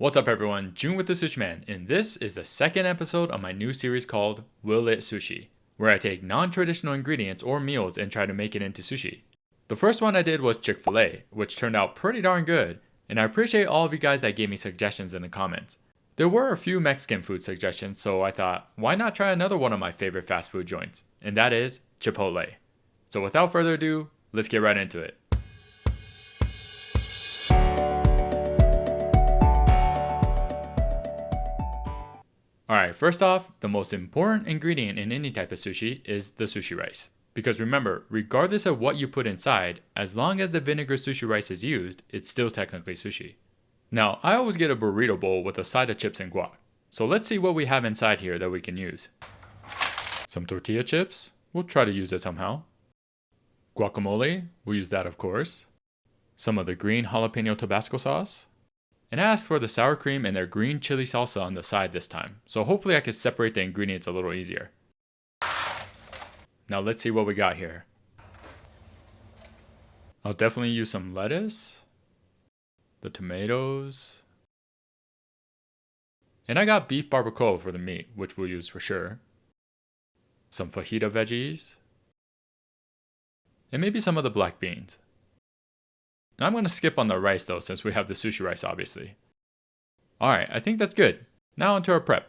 What's up everyone, June with the Sushi Man, and this is the second episode of my new series called Will It Sushi, where I take non-traditional ingredients or meals and try to make it into sushi. The first one I did was Chick-fil-A, which turned out pretty darn good, and I appreciate all of you guys that gave me suggestions in the comments. There were a few Mexican food suggestions, so I thought, why not try another one of my favorite fast food joints, and that is Chipotle. So without further ado, let's get right into it. Alright, first off, the most important ingredient in any type of sushi is the sushi rice. Because remember, regardless of what you put inside, as long as the vinegar sushi rice is used, it's still technically sushi. Now, I always get a burrito bowl with a side of chips and guac. So let's see what we have inside here that we can use. Some tortilla chips, we'll try to use it somehow. Guacamole, we'll use that of course. Some of the green jalapeno Tabasco sauce. And I asked for the sour cream and their green chili salsa on the side this time, so hopefully I can separate the ingredients a little easier. Now let's see what we got here. I'll definitely use some lettuce, the tomatoes, and I got beef barbacoa for the meat, which we'll use for sure. Some fajita veggies, and maybe some of the black beans. Now I'm going to skip on the rice though, since we have the sushi rice obviously. Alright, I think that's good. Now onto our prep.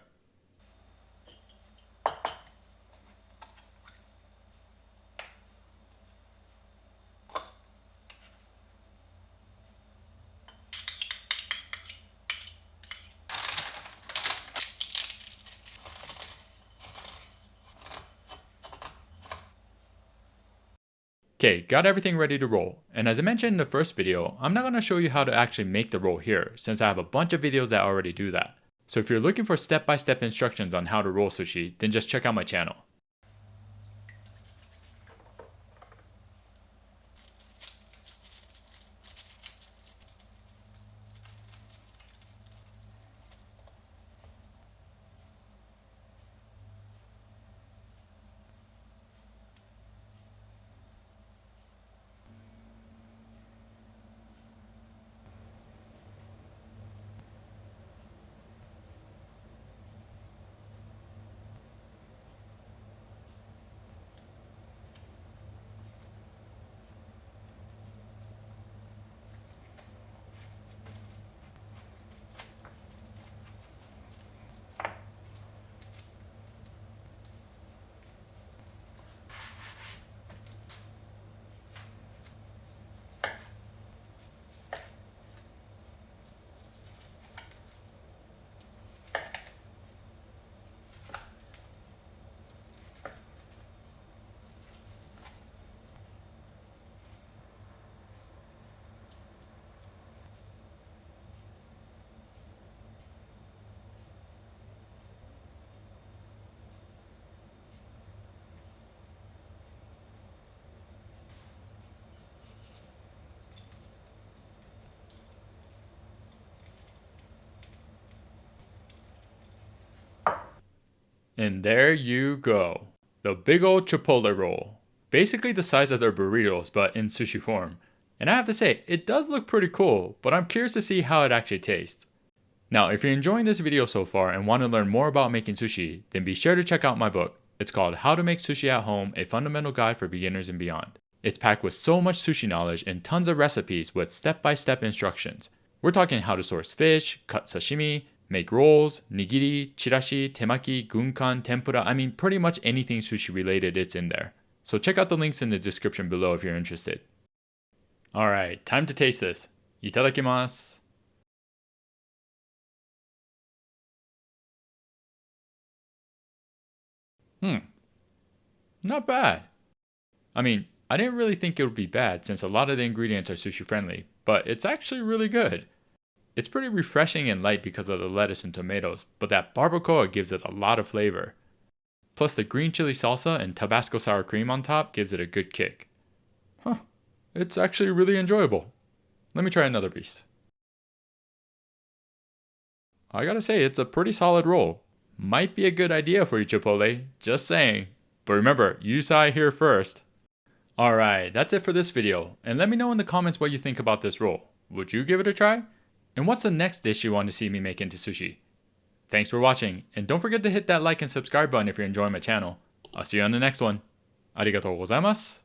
Okay, got everything ready to roll, and as I mentioned in the first video, I'm not going to show you how to actually make the roll here, since I have a bunch of videos that already do that. So if you're looking for step-by-step instructions on how to roll sushi, then just check out my channel. And there you go. The big old Chipotle roll. Basically the size of their burritos, but in sushi form. And I have to say, it does look pretty cool, but I'm curious to see how it actually tastes. Now, if you're enjoying this video so far and want to learn more about making sushi, then be sure to check out my book. It's called How to Make Sushi at Home, a Fundamental Guide for Beginners and Beyond. It's packed with so much sushi knowledge and tons of recipes with step-by-step instructions. We're talking how to source fish, cut sashimi, make rolls, nigiri, chirashi, temaki, gunkan, tempura, I mean pretty much anything sushi related it's in there. So check out the links in the description below if you're interested. Alright, time to taste this. Itadakimasu. Not bad. I mean, I didn't really think it would be bad since a lot of the ingredients are sushi friendly, but it's actually really good. It's pretty refreshing and light because of the lettuce and tomatoes, but that barbacoa gives it a lot of flavor. Plus the green chili salsa and Tabasco sour cream on top gives it a good kick. It's actually really enjoyable. Let me try another piece. I gotta say, it's a pretty solid roll. Might be a good idea for you, Chipotle, just saying. But remember, you saw it here first. Alright, that's it for this video, and let me know in the comments what you think about this roll. Would you give it a try? And what's the next dish you want to see me make into sushi? Thanks for watching, and don't forget to hit that like and subscribe button if you're enjoying my channel. I'll see you on the next one. ありがとうございます。